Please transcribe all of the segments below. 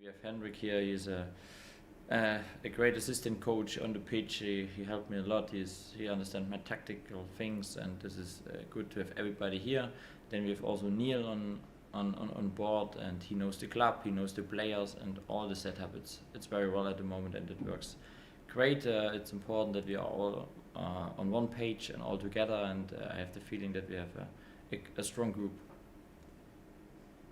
We have Henrik here. He's a great assistant coach on the pitch. He helped me a lot. He understands my tactical things, and this is good to have everybody here. Then we have also Neil on board, and he knows the club, he knows the players, and all the setup. It's very well at the moment, and it works great. It's important that we are all on one page and all together, and I have the feeling that we have a strong group.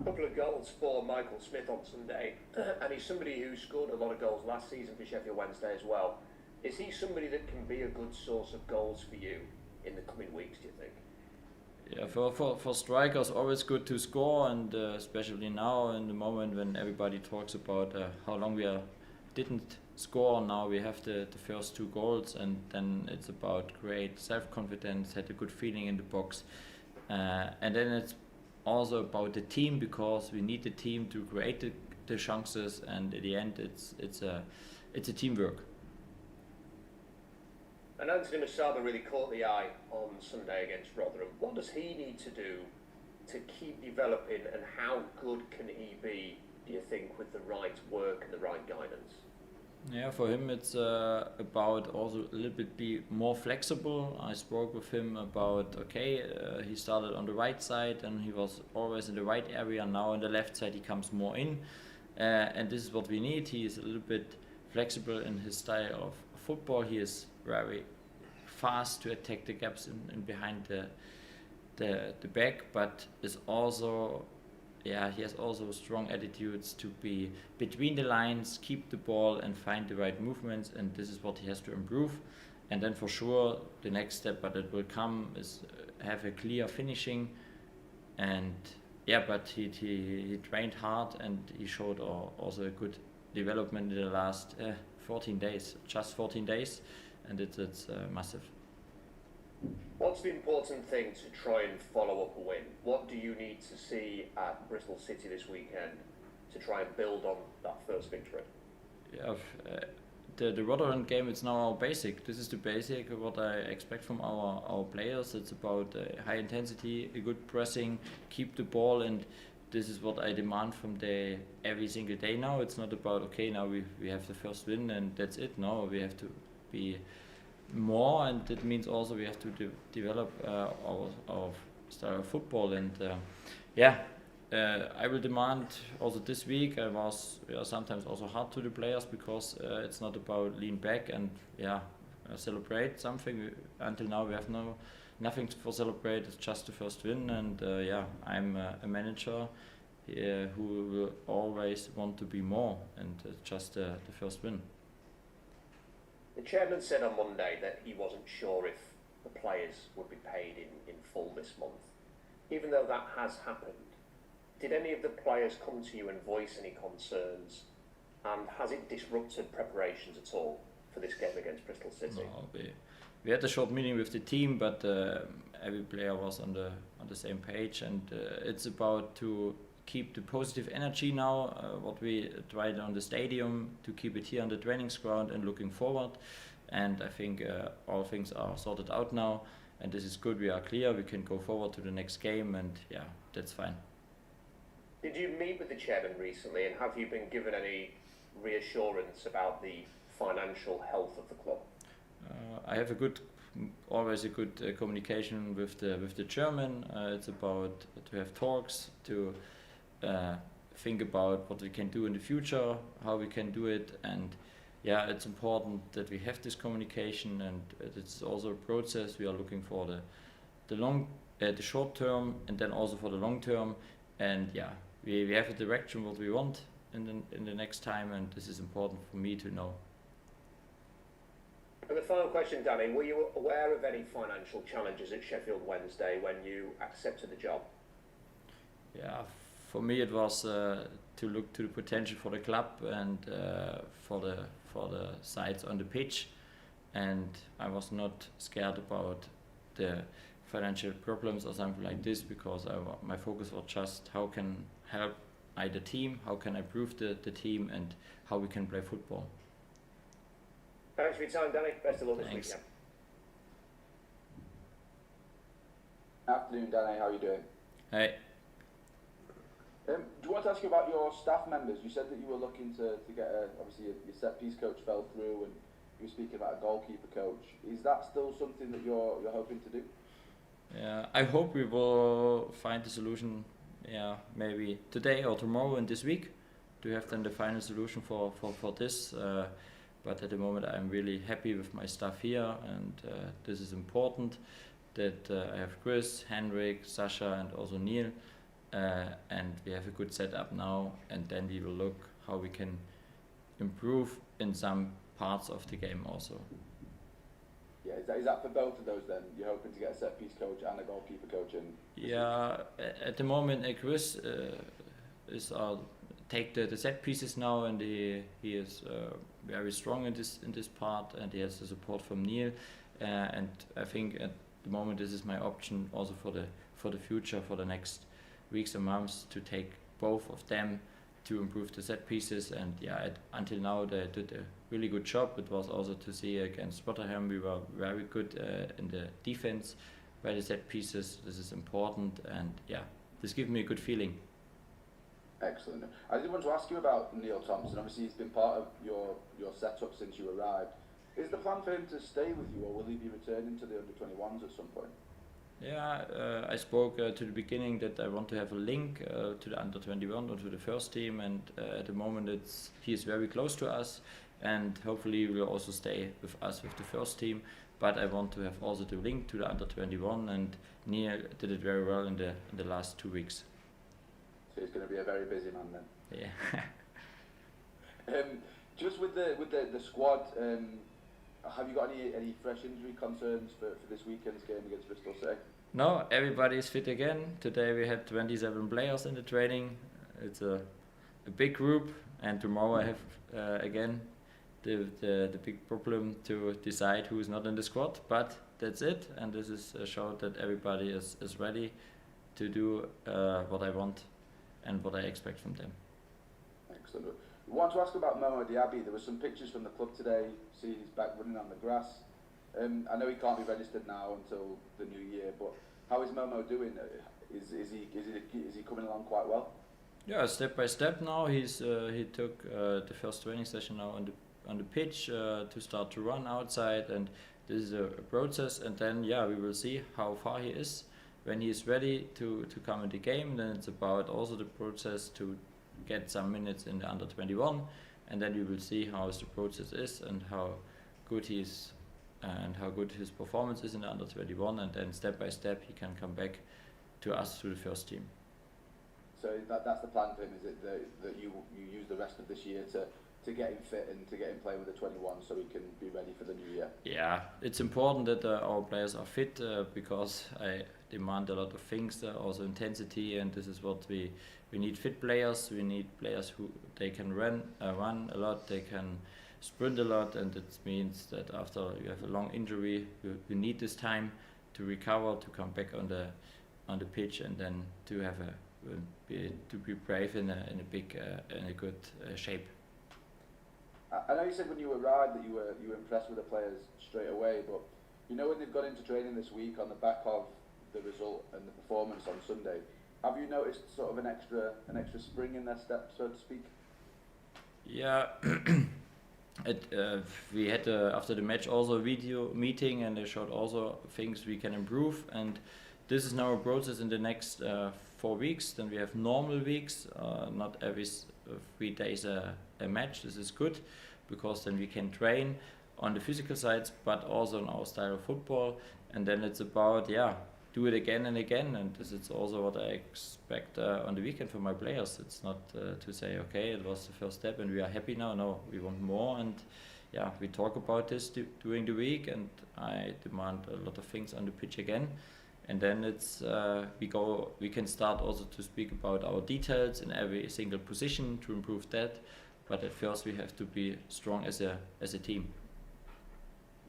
A couple of goals for Michael Smith on Sunday, and he's somebody who scored a lot of goals last season for Sheffield Wednesday as well. Is he somebody that can be a good source of goals for you in the coming weeks, do you think? Yeah, for strikers, always good to score, and especially now in the moment when everybody talks about how long didn't score. Now we have the first 2 goals, and then it's about great self-confidence, had a good feeling in the box, and then it's also about the team, because we need the team to create the chances, and at the end it's a teamwork. And Anthony Masaba really caught the eye on Sunday against Rotherham. What does he need to do to keep developing, and how good can he be, do you think, with the right work and the right guidance? Yeah, for him it's about also a little bit be more flexible. I spoke with him about he started on the right side and he was always in the right area. Now on the left side he comes more in, and this is what we need. He is a little bit flexible in his style of football. He is very fast to attack the gaps in behind the back, but is also he has also strong attitudes to be between the lines, keep the ball and find the right movements, and this is what he has to improve. And then for sure the next step, but it will come, is have a clear finishing. And but he trained hard, and he showed also a good development in the last 14 days, just 14 days, and it's massive. What's the important thing to try and follow up a win? What do you need to see at Bristol City this weekend to try and build on that first victory? Yeah, the Rotherham game, it's now our basic. This is the basic what I expect from our players. It's about high intensity, a good pressing, keep the ball, and this is what I demand from every single day now. It's not about now we have the first win and that's it. No, we have to be more, and that means also we have to develop our style of football. And I will demand also this week. I was sometimes also hard to the players, because it's not about lean back and celebrate something. Until now we have nothing for celebrate. It's just the first win, and I'm a manager who will always want to be more, and just the first win. The chairman said on Monday that he wasn't sure if the players would be paid in full this month. Even though that has happened, did any of the players come to you and voice any concerns, and has it disrupted preparations at all for this game against Bristol City? No, we had a short meeting with the team, but every player was on the same page, and it's about to keep the positive energy now, what we tried on the stadium, to keep it here on the training ground and looking forward. And I think all things are sorted out now, and this is good. We are clear, we can go forward to the next game, and that's fine. Did you meet with the chairman recently, and have you been given any reassurance about the financial health of the club? I have always a good communication with the chairman. It's about to have talks, to think about what we can do in the future, how we can do it, and it's important that we have this communication, and it's also a process. We are looking for the short term, and then also for the long term, and we have a direction what we want in the next time, and this is important for me to know. And the final question, Danny, were you aware of any financial challenges at Sheffield Wednesday when you accepted the job? For me it was to look to the potential for the club and for the sides on the pitch, and I was not scared about the financial problems or something like this, because my focus was just how can help the team, how can I improve the team, and how we can play football. Thanks for your time, Danny. Best of luck this Thanks. weekend. Afternoon, Danny. How are you doing? Hey. Do you want to ask you about your staff members? You said that you were looking to get obviously your set piece coach fell through, and you were speaking about a goalkeeper coach. Is that still something that you're hoping to do? Yeah, I hope we will find the solution. Yeah, maybe today or tomorrow in this week to have then the final solution for this. But at the moment, I'm really happy with my staff here, and this is important. That I have Chris, Henrik, Sasha, and also Neil, and we have a good setup now. And then we will look how we can improve in some parts of the game also. Yeah, is that for both of those then? You're hoping to get a set piece coach and a goalkeeper coach in? Yeah, at the moment, Chris is take the set pieces now, and he is very strong in this part, and he has the support from Neil, and I think at the moment this is my option also for the future, for the next weeks and months, to take both of them to improve the set pieces. And yeah, until now they did a really good job. It was also to see against Rotterdam we were very good in the defense by the set pieces. This is important, and yeah, this gives me a good feeling. Excellent. I did want to ask you about Neil Thompson. Obviously he's been part of your setup since you arrived. Is the plan for him to stay with you, or will he be returning to the under-21s at some point? Yeah, I spoke to the beginning that I want to have a link to the under-21 or to the first team, and at the moment he is very close to us, and hopefully he will also stay with us with the first team. But I want to have also the link to the under-21, and Neil did it very well in the last 2 weeks. So he's going to be a very busy man then. Yeah. Just with the squad, have you got any fresh injury concerns for this weekend's game against Bristol City? No, everybody is fit again. Today we had 27 players in the training. It's a big group, and tomorrow I have again the big problem to decide who is not in the squad. But that's it, and this is a show that everybody is ready to do what I want and what I expect from them. Excellent. We want to ask about Momo Diaby. There were some pictures from the club today. See, he's back running on the grass. I know he can't be registered now until the new year, but how is Momo doing? Is he coming along quite well? Yeah, step by step now. He took the first training session now on the pitch to start to run outside, and this is a process. And then yeah, we will see how far he is. When he is ready to come in the game, then it's about also the process to get some minutes in the under-21, and then we will see how the process is and how good he is and how good his performance is in the under-21, and then step by step he can come back to us, to the first team. So that's the plan for him, is it that you use the rest of this year to get him fit and to get him playing with the 21 so he can be ready for the new year? Yeah, it's important that our players are fit because I demand a lot of things, also intensity, and this is what we need. Fit players. We need players who they can run a lot, they can sprint a lot, and it means that after you have a long injury, you need this time to recover, to come back on the pitch, and then to have to be brave in a good shape. I know you said when you arrived that you were impressed with the players straight away, but you know when they've gone into training this week on the back of the result and the performance on Sunday, have you noticed sort of an extra spring in their step, so to speak? Yeah, we had after the match also a video meeting, and they showed also things we can improve, and this is now a process in the next 4 weeks. Then we have normal weeks, not every 3 days a match. This is good because then we can train on the physical sides, but also on our style of football, and then it's about do it again and again, and this is also what I expect on the weekend from my players. It's not to say, okay, it was the first step and we are happy now. No, we want more, and we talk about this during the week, and I demand a lot of things on the pitch again. And then it's we can start also to speak about our details in every single position to improve that. But at first we have to be strong as a team.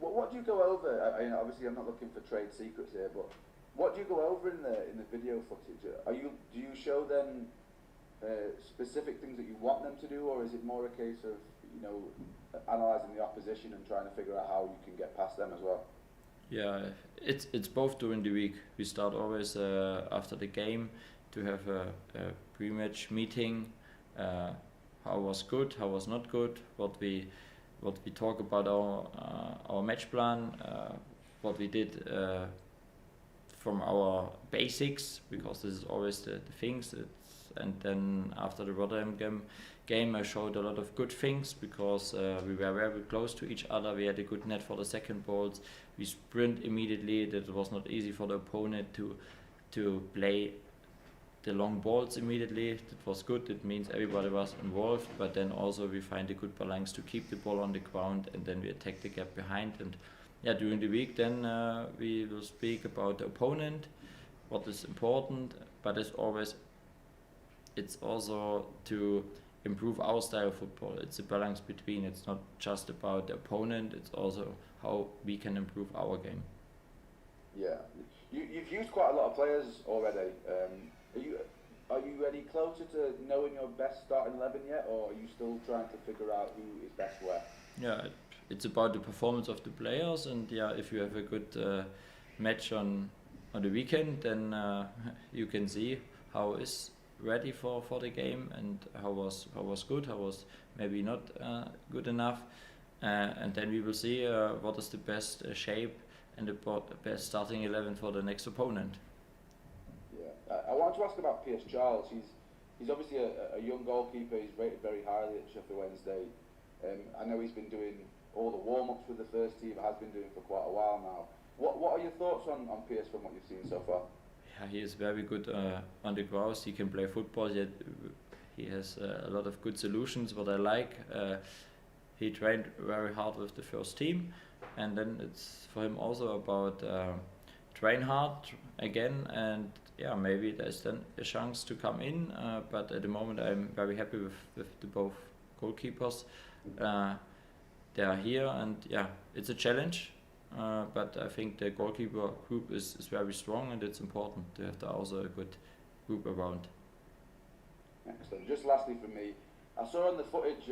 What do you go over? Obviously I'm not looking for trade secrets here, but what do you go over in the video footage? Do you show them specific things that you want them to do, or is it more a case of analysing the opposition and trying to figure out how you can get past them as well? Yeah, it's both during the week. We start always after the game to have a pre-match meeting. How was good, how was not good, what we talk about our match plan, what we did from our basics, because this is always the things. And then after the Rotterdam game, I showed a lot of good things, because we were very close to each other. We had a good net for the second balls. We sprint immediately. That was not easy for the opponent to play the long balls immediately. That was good. It means everybody was involved, but then also we find a good balance to keep the ball on the ground, and then we attack the gap behind. And yeah, during the week then we will speak about the opponent, what is important, but it's also to improve our style of football. It's a balance between. It's not just about the opponent, it's also how we can improve our game. Yeah, you've used quite a lot of players already. Are you any closer to knowing your best starting 11 yet, or are you still trying to figure out who is best where? Yeah, it's about the performance of the players, and yeah, if you have a good match on the weekend, then you can see how is ready for the game, and how was good, how was maybe not good enough, and then we will see what is the best shape and the best starting 11 for the next opponent. Yeah, I wanted to ask about Piers Charles. He's obviously a young goalkeeper. He's rated very highly at Sheffield Wednesday. I know he's been doing all the warm-ups with the first team, has been doing for quite a while now. What are your thoughts on Piers from what you've seen so far? Yeah, he is very good on the grass. He can play football, yet he has a lot of good solutions, what I like. He trained very hard with the first team, and then it's for him also about train hard again, and yeah, maybe there's then a chance to come in, but at the moment I'm very happy with the both goalkeepers. They are here, and yeah, it's a challenge, but I think the goalkeeper group is very strong, and it's important to have also a good group around. Excellent. Just lastly from me, I saw on the footage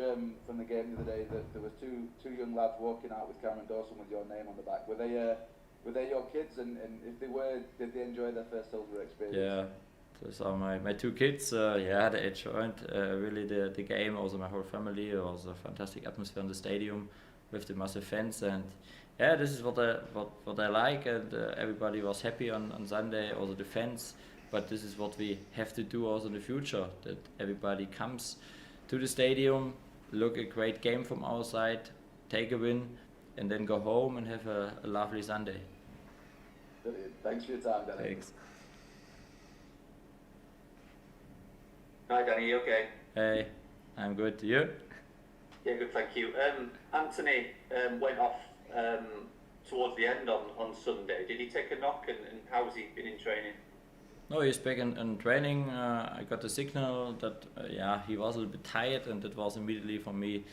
from the game the other day that there was two young lads walking out with Cameron Dawson with your name on the back. Were they your kids, and if they were, did they enjoy their first Hillsborough experience? Yeah, those are my two kids. Yeah, they enjoyed really the game. Also my whole family. It was a fantastic atmosphere in the stadium with the massive fans, and yeah, this is what I like. And everybody was happy on Sunday. Also the fans. But this is what we have to do also in the future. That everybody comes to the stadium, look a great game from our side, take a win, and then go home and have a lovely Sunday. Brilliant. Thanks for your time, Danny. Thanks. Hi Danny, you okay? Hey, I'm good. You? Yeah, good, thank you. Anthony went off towards the end on Sunday. Did he take a knock, and how has he been in training? No, he's back in training. I got the signal that yeah, he was a little bit tired, and that was immediately for me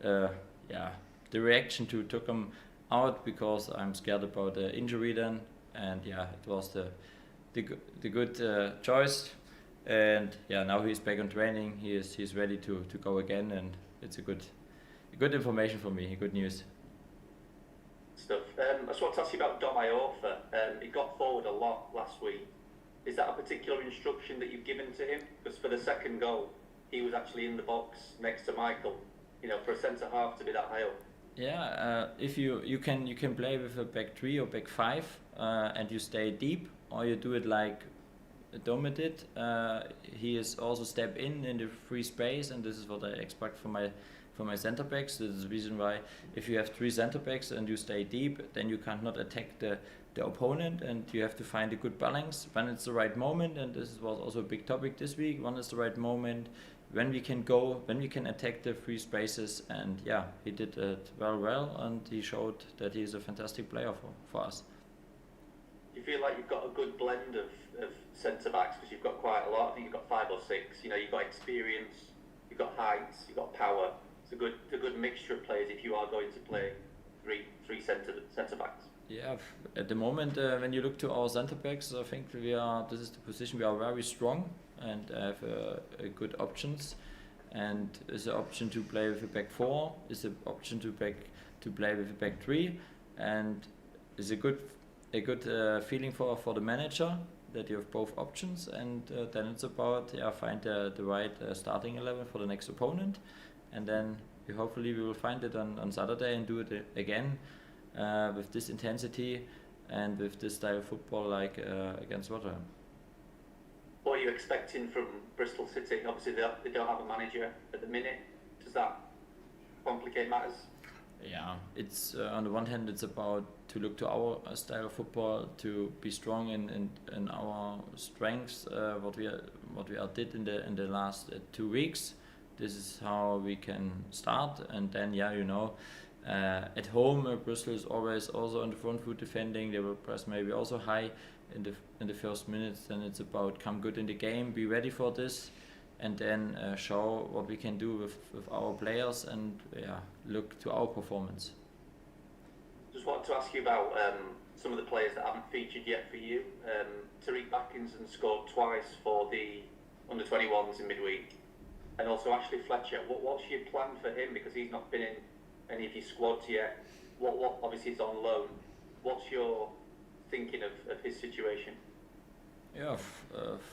yeah, the reaction to took him out, because I'm scared about the injury then, and yeah, it was the good choice. And yeah, now he's back on training. He's ready to go again, and it's a good information for me. Good news. Stuff. I just want to ask you about Dom Iorfa. He got forward a lot last week. Is that a particular instruction that you've given to him? Because for the second goal, he was actually in the box next to Michael. You know, for a centre half to be that high up. Yeah, if you can play with a back 3 or back 5, and you stay deep, or you do it like Dome did. He is also step in the free space, and this is what I expect from my centre backs. This is the reason why if you have 3 centre backs and you stay deep, then you cannot attack the opponent, and you have to find a good balance when it's the right moment. And this was also a big topic this week. When is the right moment? When we can attack the free spaces, and yeah, he did it very well, and he showed that he's a fantastic player for us. Do you feel like you've got a good blend of centre backs, because you've got quite a lot? I think you've got 5 or 6. You know, you've got experience, you've got height, you've got power. It's a good mixture of players if you are going to play three centre backs. Yeah, at the moment, when you look to our centre backs, I think this is the position we are very strong, and have good options. And is an option to play with a back 4, is an option to play with a back 3, and is a good feeling for the manager, that you have both options, and then it's about find the right starting 11 for the next opponent, and then hopefully we will find it on Saturday and do it again with this intensity and with this style of football like against Rotherham. What are you expecting from Bristol City? Obviously they don't have a manager at the minute. Does that complicate matters? Yeah, it's on the one hand it's about to look to our style of football, to be strong in our strengths, what we did in the last 2 weeks. This is how we can start, and then at home Bristol is always also on the front foot defending. They will press maybe also high in the first minutes. Then it's about come good in the game, be ready for this, and then show what we can do with our players, and look to our performance. Just wanted to ask you about some of the players that haven't featured yet for you. Tariq Atkinson scored twice for the under-21s in midweek, and also Ashley Fletcher. What's your plan for him, because he's not been in any of your squads yet? What obviously he's on loan. What's your thinking of his situation? Yeah,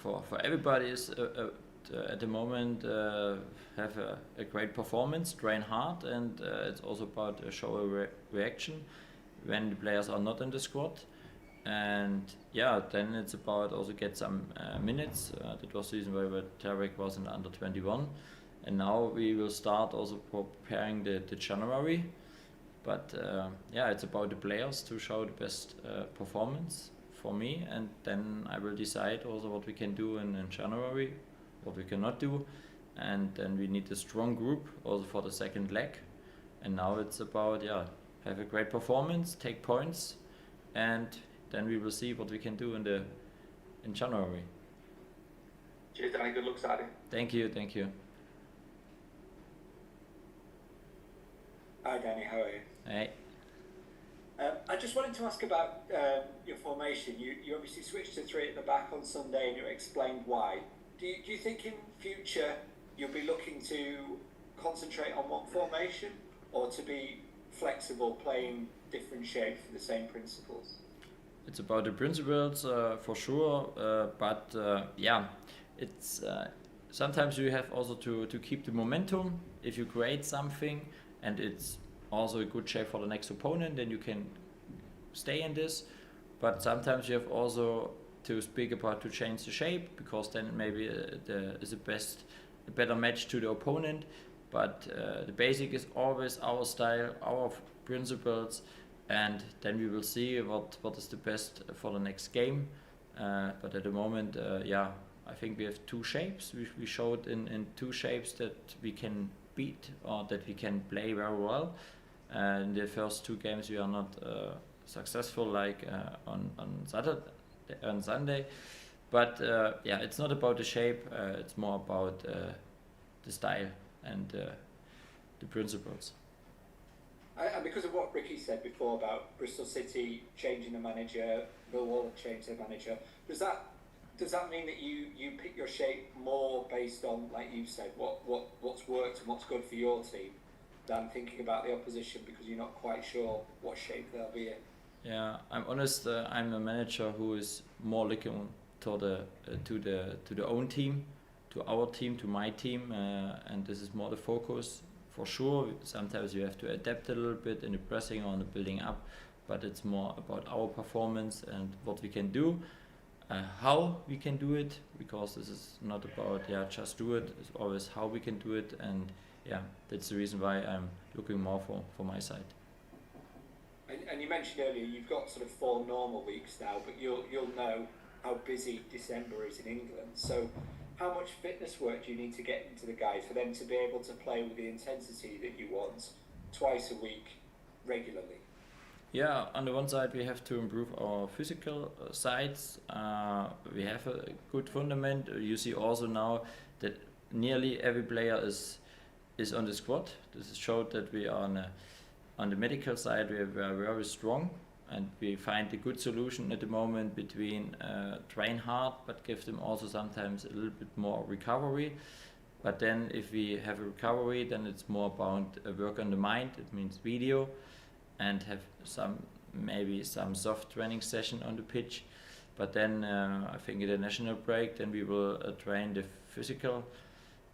for everybody is at the moment have a great performance, train hard, and it's also about show a reaction when the players are not in the squad. And then it's about also get some minutes. That was the reason why Tarek was in the under 21, and now we will start also preparing the January. But it's about the players to show the best performance for me, and then I will decide also what we can do in January, what we cannot do, and then we need a strong group also for the second leg. And now it's about have a great performance, take points, and then we will see what we can do in January. Cheers, Danny. Good luck Saturday. Thank you. Hi Danny, how are you? Hey. I just wanted to ask about your formation. You obviously switched to 3 at the back on Sunday, and you explained why. Do you think in future you'll be looking to concentrate on one formation, or to be flexible, playing different shapes for the same principles? It's about the principles for sure, but it's sometimes you have also to keep the momentum. If you create something and it's also a good shape for the next opponent, then you can stay in this. But sometimes you have also to speak about to change the shape, because then maybe is a better match to the opponent. But the basic is always our style, our principles, and then we will see what is the best for the next game. But at the moment, I think we have 2 shapes. We showed in 2 shapes that we can beat or that we can play very well. In the first 2 games we are not successful like on Sunday. But it's not about the shape. It's more about the style and the principles. And because of what Ricky said before about Bristol City changing the manager, Röhl have changed their manager, does that mean that you pick your shape more based on, like you said, what's worked and what's good for your team, than thinking about the opposition because you're not quite sure what shape they'll be in? Yeah, I'm honest. I'm a manager who is more looking to the own team, to our team, to my team, and this is more the focus. For sure, sometimes you have to adapt a little bit in the pressing or in the building up, but it's more about our performance and what we can do, how we can do it, because this is not about just do it. It's always how we can do it, and that's the reason why I'm looking more for my side. And you mentioned earlier you've got sort of 4 normal weeks now, but you'll know how busy December is in England. So how much fitness work do you need to get into the guys for them to be able to play with the intensity that you want twice a week regularly? Yeah, on the one side we have to improve our physical sides. We have a good fundament. You see also now that nearly every player is on the squad. This showed that we are on the medical side. We are very strong, and we find a good solution at the moment between train hard but give them also sometimes a little bit more recovery. But then if we have a recovery, then it's more about work on the mind. It means video and have maybe some soft training session on the pitch. But then I think in the national break, then we will train the physical,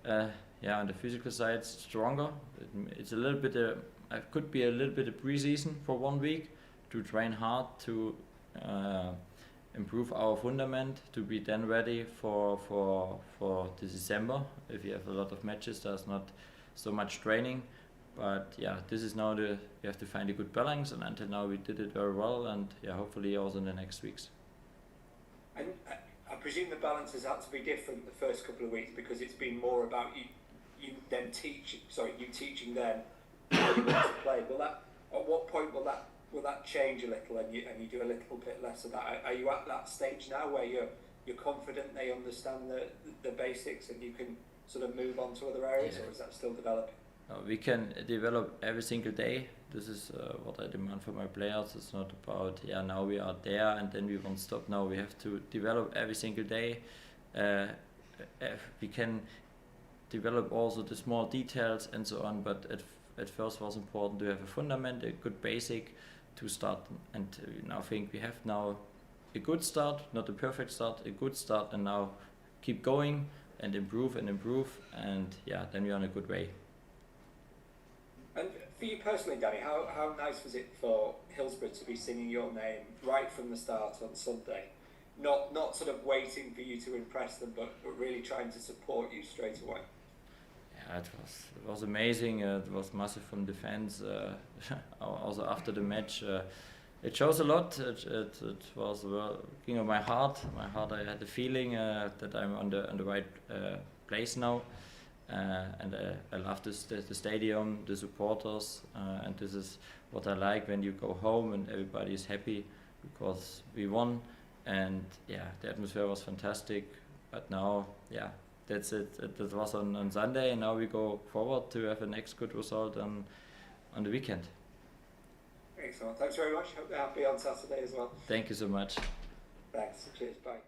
on the physical side stronger. It's a little bit, could be a little bit of pre-season for 1 week to train hard to improve our fundament to be then ready for the December. If you have a lot of matches, there's not so much training. But yeah, this is now we have to find a good balance, and until now we did it very well, and hopefully also in the next weeks. And I presume the balance has had to be different the first couple of weeks because it's been more about you teaching them how you want to play. At what point will that change a little and you do a little bit less of that? Are you at that stage now where you're confident they understand the basics and you can sort of move on to other areas, or is that still developing? We can develop every single day. This is what I demand for my players. It's not about now we are there and then we won't stop. No, we have to develop every single day. We can develop also the small details and so on, but at first was important to have a fundament, a good basic to start, and now I think we have now a good start, not a perfect start, a good start, and now keep going and improve, and then we're on a good way. And for you personally, Danny, how nice was it for Hillsborough to be singing your name right from the start on Sunday? Not sort of waiting for you to impress them, but really trying to support you straight away. Yeah, it was amazing. It was massive from the fans. Also after the match, it shows a lot. It was working on my heart. I had the feeling that I'm on the right place now. And I love the stadium, the supporters, and this is what I like when you go home and everybody is happy because we won, and the atmosphere was fantastic. But now, that's it. That was on Sunday, and now we go forward to have a next good result on the weekend. Excellent. Thanks very much. Hope they're happy on Saturday as well. Thank you so much. Thanks. Cheers. Bye.